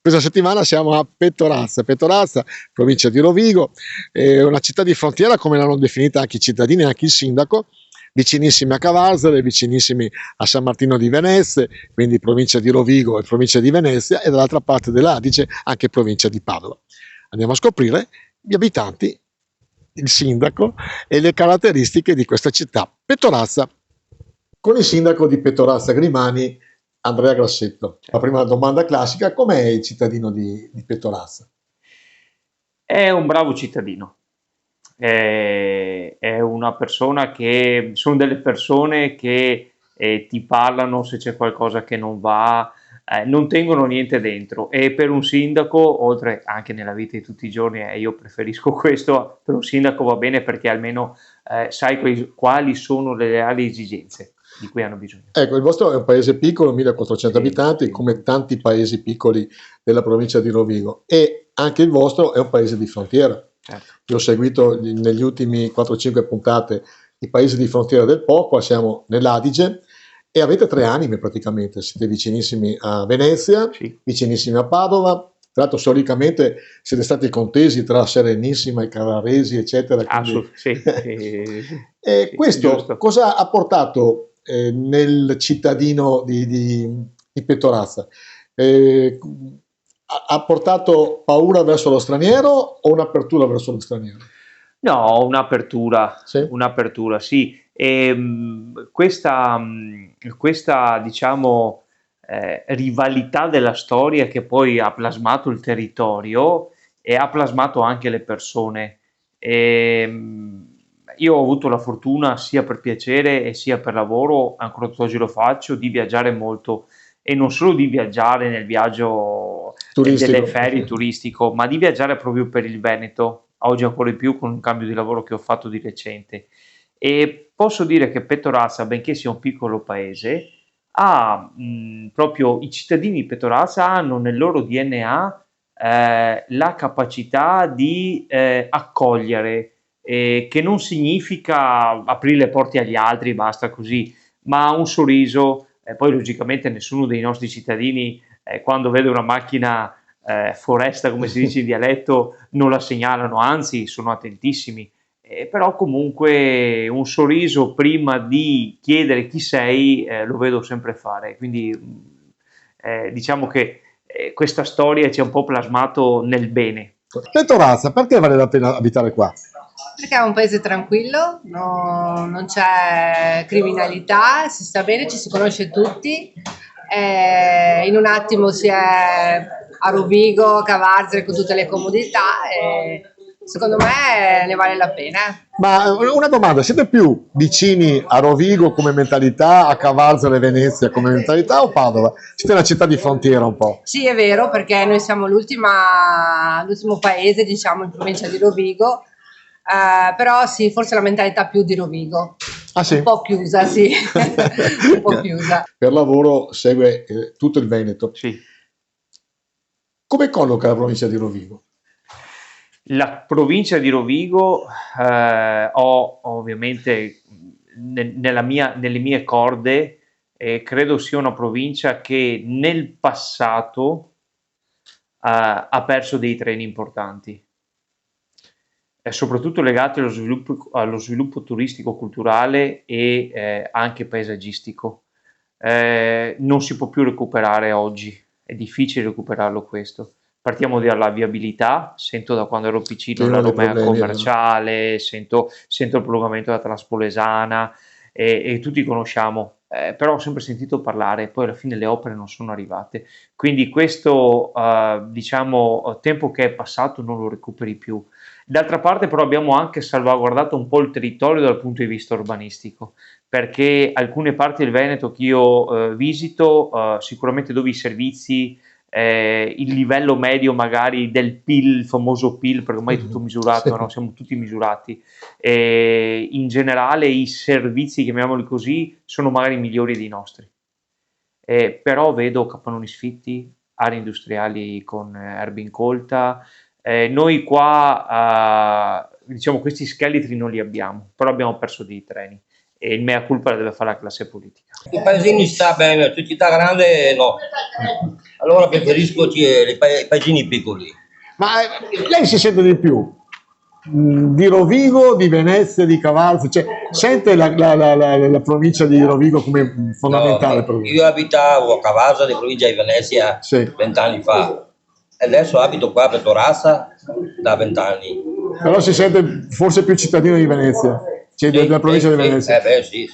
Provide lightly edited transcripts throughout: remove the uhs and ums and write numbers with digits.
Questa settimana siamo a Pettorazza, Pettorazza, provincia di Rovigo, è una città di frontiera come l'hanno definita anche i cittadini e anche il sindaco, vicinissimi a Cavarzere, vicinissimi a San Martino di Venezia, quindi provincia di Rovigo e provincia di Venezia, e dall'altra parte dell'Adige anche provincia di Padova. Andiamo a scoprire gli abitanti, il sindaco e le caratteristiche di questa città, Pettorazza, con il sindaco di Pettorazza Grimani, Andrea Grassetto. La prima domanda classica: com'è il cittadino di Pettorazza? È un bravo cittadino, è una persona che, sono delle persone che ti parlano se c'è qualcosa che non va, non tengono niente dentro, e per un sindaco, oltre anche nella vita di tutti i giorni, io preferisco questo, per un sindaco va bene perché almeno sai quali sono le reali esigenze di cui hanno bisogno. Ecco, il vostro è un paese piccolo, 1400 Sì, abitanti, come tanti paesi piccoli della provincia di Rovigo, e anche il vostro è un paese di frontiera. certo. Io ho seguito negli ultimi 4-5 puntate i paesi di frontiera del Po, qua siamo nell'Adige, e avete tre anime praticamente, siete vicinissimi a Venezia, Sì, vicinissimi a Padova, tra l'altro storicamente siete stati contesi tra Serenissima e Carraresi, eccetera, quindi... sì, E sì, questo giusto. cosa ha portato nel cittadino di Pettorazza? Eh, ha portato paura verso lo straniero o un'apertura verso lo straniero? No, Sì? un'apertura, sì. Questa, diciamo, rivalità della storia che poi ha plasmato il territorio e ha plasmato anche le persone. Io ho avuto la fortuna, sia per piacere e sia per lavoro, ancora oggi lo faccio, di viaggiare molto, e non solo di viaggiare nel viaggio delle Turistico. ferie turistico, ma di viaggiare proprio per il Veneto, oggi ancora di più con un cambio di lavoro che ho fatto di recente. E posso dire che Pettorazza, benché sia un piccolo paese, ha proprio i cittadini di Pettorazza hanno nel loro DNA la capacità di accogliere, che non significa aprire le porte agli altri, basta così, ma un sorriso. Poi logicamente nessuno dei nostri cittadini, quando vede una macchina foresta, come si dice in dialetto, non la segnalano, anzi sono attentissimi. Però comunque un sorriso prima di chiedere chi sei, lo vedo sempre fare. Quindi diciamo che questa storia ci ha un po' plasmato nel bene. Pettorazza, perché vale la pena abitare qua? Perché è un paese tranquillo, non c'è criminalità, si sta bene, ci si conosce tutti, in un attimo si è a Rovigo, a Cavarzere con tutte le comodità e secondo me ne vale la pena. Ma una domanda, siete più vicini a Rovigo come mentalità, a Cavarzere e Venezia come mentalità, o Padova? Siete una città di frontiera un po'. Sì, è vero, perché noi siamo l'ultimo paese, diciamo, in provincia di Rovigo, però sì, forse la mentalità più di Rovigo. Ah sì? Un po' chiusa, sì, un po' chiusa. Per lavoro segue tutto il Veneto. Sì. Come colloca la provincia di Rovigo? La provincia di Rovigo ho ovviamente nelle mie corde, credo sia una provincia che nel passato ha perso dei treni importanti, soprattutto legati allo sviluppo turistico-culturale e anche paesaggistico. Non si può più recuperare oggi, è difficile recuperarlo questo. Partiamo dalla viabilità, sento da quando ero Che è piccino la uno dei Romea problemi, è vero? commerciale, sento il prolungamento della Traspolesana, e tutti conosciamo, però ho sempre sentito parlare, poi alla fine le opere non sono arrivate. Quindi questo, diciamo, tempo che è passato non lo recuperi più. D'altra parte però abbiamo anche salvaguardato un po' il territorio dal punto di vista urbanistico, perché alcune parti del Veneto che io visito, sicuramente dove i servizi, il livello medio magari del PIL, il famoso PIL, perché ormai è tutto Sì. misurato, no? Siamo tutti misurati, in generale i servizi, chiamiamoli così, sono magari migliori dei nostri. Però vedo capannoni sfitti, aree industriali con erbe incolta. Noi qua, diciamo, questi scheletri non li abbiamo, però abbiamo perso dei treni. e il mea culpa la deve fare la classe politica. I paesini sta bene, su città grande no. Allora preferisco i paesini piccoli. Ma lei si sente di più di Rovigo, di Venezia, di Cavarzo? Cioè, sente la provincia di Rovigo come fondamentale per lui? Io abitavo a Cavarzo, di provincia di Venezia, Sì. 20 anni fa. E adesso abito qua a Petorassa da 20 anni. Però si sente forse più cittadino di Venezia, cioè della provincia di Venezia. Sì.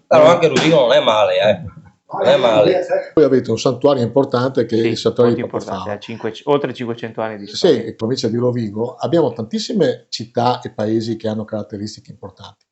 Però anche Rovigo non è male, non è male. Voi avete un santuario importante che è il santuario di molto Papa importante, Fava. oltre 500 anni di storia. Sì, in provincia di Rovigo abbiamo tantissime città e paesi che hanno caratteristiche importanti.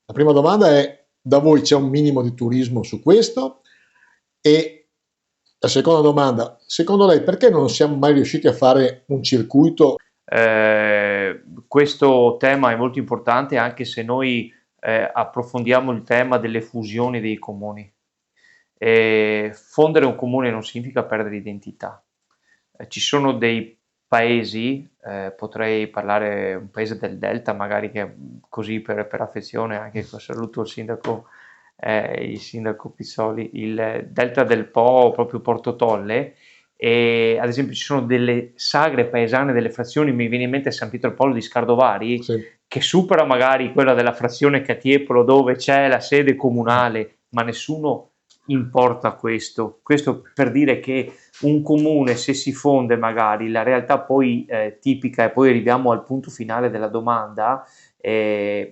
La prima domanda è: da voi c'è un minimo di turismo su questo? E la seconda domanda: secondo lei perché non siamo mai riusciti a fare un circuito? Questo tema è molto importante, anche se noi approfondiamo il tema delle fusioni dei comuni. Fondere un comune non significa perdere identità. Ci sono dei paesi, potrei parlare un paese del Delta, magari, che così per affezione, anche saluto il sindaco Pizzoli, il Delta del Po, proprio Porto Tolle, e ad esempio ci sono delle sagre paesane delle frazioni, mi viene in mente San Pietro di Scardovari, Sì. che supera magari quella della frazione Catiepolo, dove c'è la sede comunale, ma nessuno importa questo per dire che un comune, se si fonde, magari la realtà poi tipica, e poi arriviamo al punto finale della domanda, se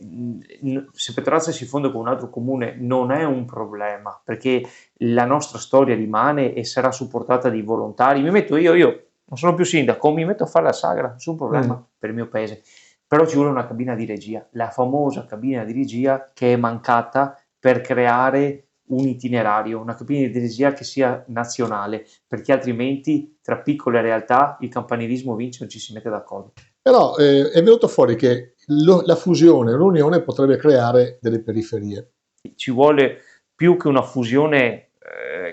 Petorassa si fonde con un altro comune non è un problema, perché la nostra storia rimane e sarà supportata di volontari. Mi metto io non sono più sindaco, mi metto a fare la sagra, nessun problema per il mio paese, però ci vuole una cabina di regia, la famosa cabina di regia che è mancata per creare un itinerario, una cabina di regia che sia nazionale, perché altrimenti tra piccole realtà il campanilismo vince, non ci si mette d'accordo. Però è venuto fuori che la fusione, l'unione potrebbe creare delle periferie. Ci vuole più che una fusione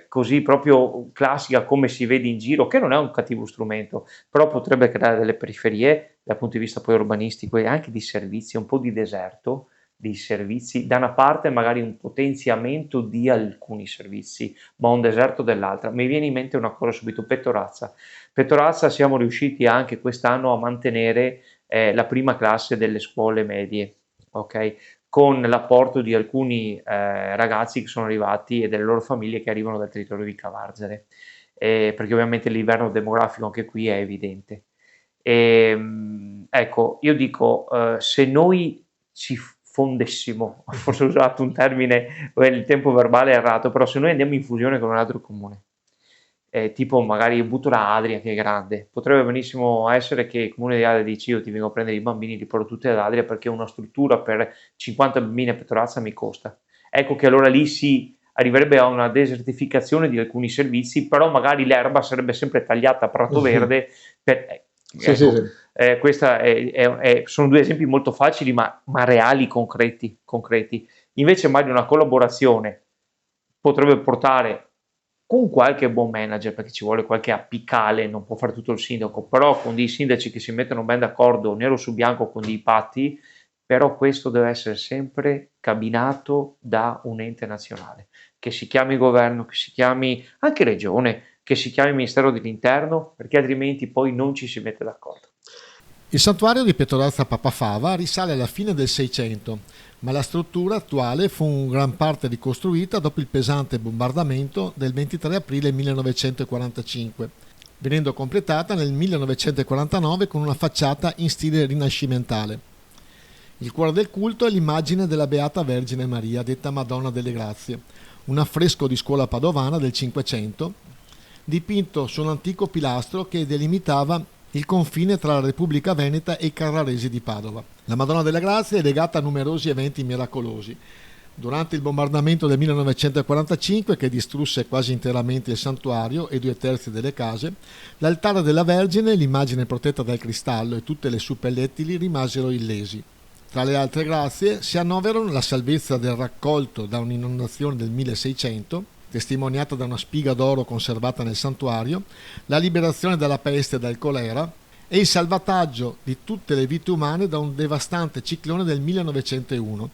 così proprio classica come si vede in giro, che non è un cattivo strumento, però potrebbe creare delle periferie dal punto di vista poi urbanistico e anche di servizi, un po' di deserto dei servizi, da una parte magari un potenziamento di alcuni servizi, ma un deserto dell'altra. Mi viene in mente una cosa subito: Petorassa siamo riusciti anche quest'anno a mantenere la prima classe delle scuole medie, ok? Con l'apporto di alcuni ragazzi che sono arrivati e delle loro famiglie che arrivano dal territorio di Cavarzere, perché ovviamente l'inverno demografico anche qui è evidente. Ecco, io dico, se noi ci fondessimo, forse ho usato un termine, il tempo verbale è errato, però se noi andiamo in fusione con un altro comune, tipo magari butto la Adria, che è grande, potrebbe benissimo essere che il comune di Adria dice: io ti vengo a prendere i bambini, li porto tutti ad Adria perché una struttura per 50 bambini a Petorassa mi costa. Ecco che allora lì si arriverebbe a una desertificazione di alcuni servizi, però magari l'erba sarebbe sempre tagliata a prato verde per, Sì, ecco, sì. questa sono due esempi molto facili ma reali, concreti. Invece magari una collaborazione potrebbe portare, con qualche buon manager, perché ci vuole qualche apicale, non può fare tutto il sindaco, però con dei sindaci che si mettono ben d'accordo nero su bianco con dei patti, però questo deve essere sempre cabinato da un ente nazionale, che si chiami governo, che si chiami anche regione, che si chiami Ministero dell'Interno, perché altrimenti poi non ci si mette d'accordo. Il santuario di Petorassa Papa Fava risale alla fine del 600, ma la struttura attuale fu in gran parte ricostruita dopo il pesante bombardamento del 23 aprile 1945, venendo completata nel 1949 con una facciata in stile rinascimentale. Il cuore del culto è l'immagine della Beata Vergine Maria, detta Madonna delle Grazie, un affresco di scuola padovana del Cinquecento, dipinto su un antico pilastro che delimitava il confine tra la Repubblica Veneta e i Carraresi di Padova. La Madonna delle Grazie è legata a numerosi eventi miracolosi. Durante il bombardamento del 1945, che distrusse quasi interamente il santuario e 2/3 delle case, l'altare della Vergine, l'immagine protetta dal cristallo e tutte le suppellettili rimasero illesi. Tra le altre grazie si annoverano la salvezza del raccolto da un'inondazione del 1600, testimoniata da una spiga d'oro conservata nel santuario, la liberazione dalla peste e dal colera e il salvataggio di tutte le vite umane da un devastante ciclone del 1901.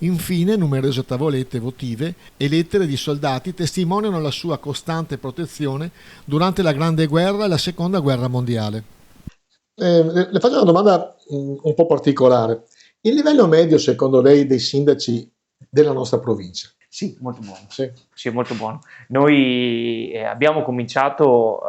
Infine, numerose tavolette votive e lettere di soldati testimoniano la sua costante protezione durante la Grande Guerra e la Seconda Guerra Mondiale. Le faccio una domanda un po' particolare. Il livello medio, secondo lei, dei sindaci della nostra provincia? Sì, molto buono. Sì. Sì, molto buono. Noi abbiamo cominciato,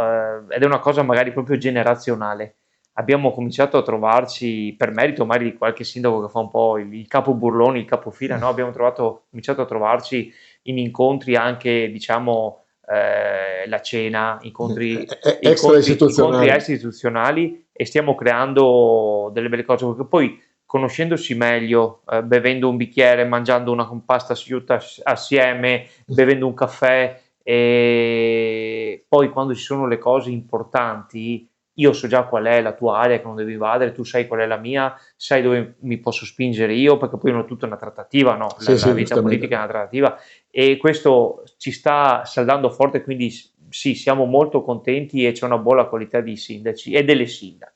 ed è una cosa magari proprio generazionale, abbiamo cominciato a trovarci, per merito magari di qualche sindaco che fa un po' il capo burlone, il capofila, no? Abbiamo cominciato a trovarci in incontri anche, diciamo, la cena, incontri Extra-istituzionali. istituzionali, e stiamo creando delle belle cose, perché poi conoscendosi meglio, bevendo un bicchiere, mangiando una pasta asciutta assieme, bevendo un caffè, e poi quando ci sono le cose importanti, io so già qual è la tua area che non devi invadere, tu sai qual è la mia, sai dove mi posso spingere io, perché poi è tutta una trattativa, no? Sì, La sì, vita politica è una trattativa, e questo ci sta saldando forte, quindi sì, siamo molto contenti e c'è una buona qualità di sindaci e delle sindache.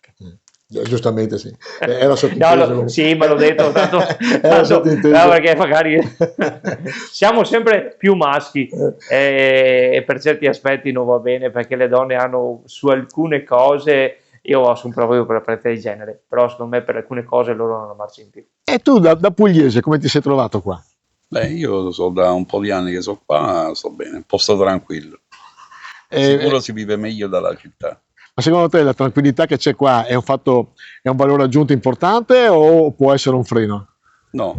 Giustamente sì, era sottinteso. No, sì, me l'ho detto, tanto, Era sottinteso. no, perché magari siamo sempre più maschi, e per certi aspetti non va bene, perché le donne hanno su alcune cose, io sono proprio per la parità di genere, però secondo me per alcune cose loro hanno una marcia in più. E tu da pugliese come ti sei trovato qua? Beh, io so da un po' di anni che sono qua, sto bene, un posto tranquillo. Sicuro si vive meglio dalla città. Ma secondo te la tranquillità che c'è qua è un valore aggiunto importante o può essere un freno? No,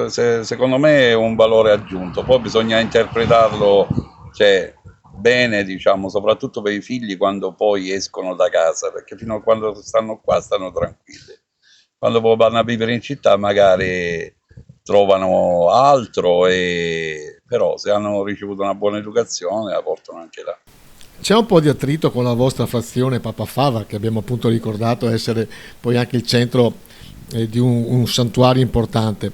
secondo me è un valore aggiunto, poi bisogna interpretarlo, cioè, bene, diciamo, soprattutto per i figli quando poi escono da casa, perché fino a quando stanno qua stanno tranquilli. Quando poi vanno a vivere in città magari trovano altro, però se hanno ricevuto una buona educazione la portano anche là. C'è un po' di attrito con la vostra frazione Papa Fava, che abbiamo appunto ricordato essere poi anche il centro di un santuario importante.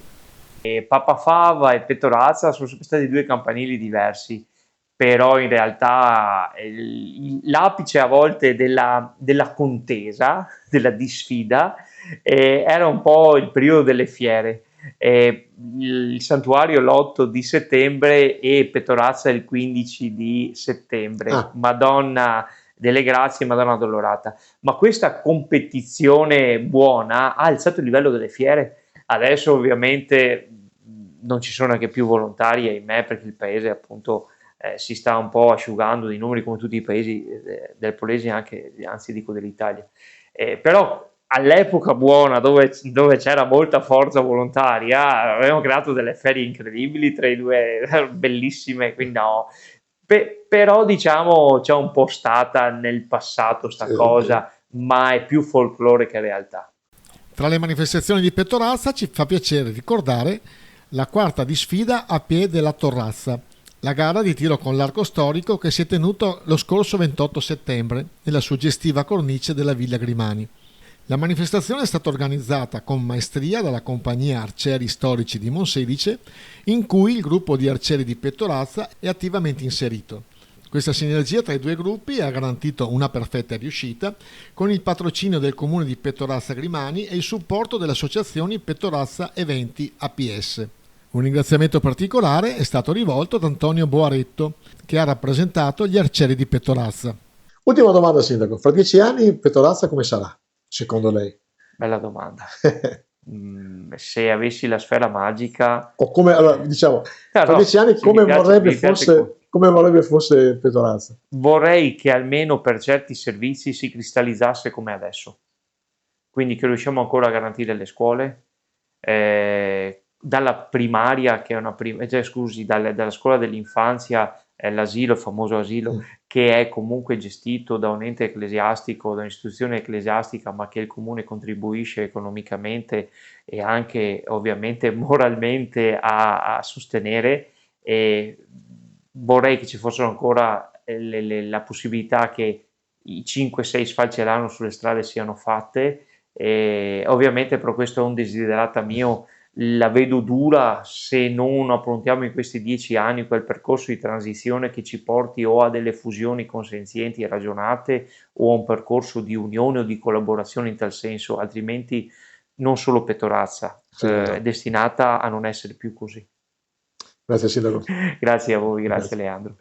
Papa Fava e Petorazza sono sempre stati due campanili diversi, però in realtà l'apice a volte della contesa, della disfida, era un po' il periodo delle fiere. Il santuario l'8 di settembre e Petorazza il 15 di settembre, Madonna delle Grazie e Madonna Addolorata. Ma questa competizione buona ha alzato il livello delle fiere. Adesso ovviamente non ci sono anche più volontari, ahimè, perché il paese appunto si sta un po' asciugando di numeri come tutti i paesi del Polese, anzi dico dell'Italia. Però all'epoca buona, dove c'era molta forza volontaria, avevamo creato delle ferie incredibili tra i due, bellissime, quindi no. Però diciamo c'è un po' stata nel passato sta cosa, ma è più folklore che realtà. Tra le manifestazioni di Petorazza ci fa piacere ricordare la quarta di sfida a piè della Torrazza, la gara di tiro con l'arco storico che si è tenuto lo scorso 28 settembre nella suggestiva cornice della Villa Grimani. La manifestazione è stata organizzata con maestria dalla compagnia Arcieri Storici di Monselice, in cui il gruppo di arcieri di Petorazza è attivamente inserito. Questa sinergia tra i due gruppi ha garantito una perfetta riuscita, con il patrocinio del comune di Petorazza Grimani e il supporto delle associazioni Petorazza Eventi APS. Un ringraziamento particolare è stato rivolto ad Antonio Boaretto, che ha rappresentato gli arcieri di Petorazza. Ultima domanda, Sindaco. Fra 10 anni Petorazza come sarà, secondo lei? Bella domanda. Se avessi la sfera magica... O come, allora, diciamo, fra 10 anni come vorrebbe fosse Petorazza? Vorrei che almeno per certi servizi si cristallizzasse come adesso. Quindi che riusciamo ancora a garantire le scuole, dalla primaria, che è dalla scuola dell'infanzia, l'asilo, il famoso asilo, che è comunque gestito da un ente ecclesiastico, da un'istituzione ecclesiastica, ma che il comune contribuisce economicamente e anche ovviamente moralmente a sostenere. E vorrei che ci fossero ancora la possibilità che i 5-6 sfalci all'anno sulle strade siano fatte. E ovviamente però questo è un desiderata mio, la vedo dura se non approntiamo in questi 10 anni quel percorso di transizione che ci porti o a delle fusioni consenzienti e ragionate o a un percorso di unione o di collaborazione in tal senso, altrimenti non solo Petorazza, Sì, è destinata a non essere più così. Grazie Sindaco. Grazie a voi, grazie Grazie. Leandro.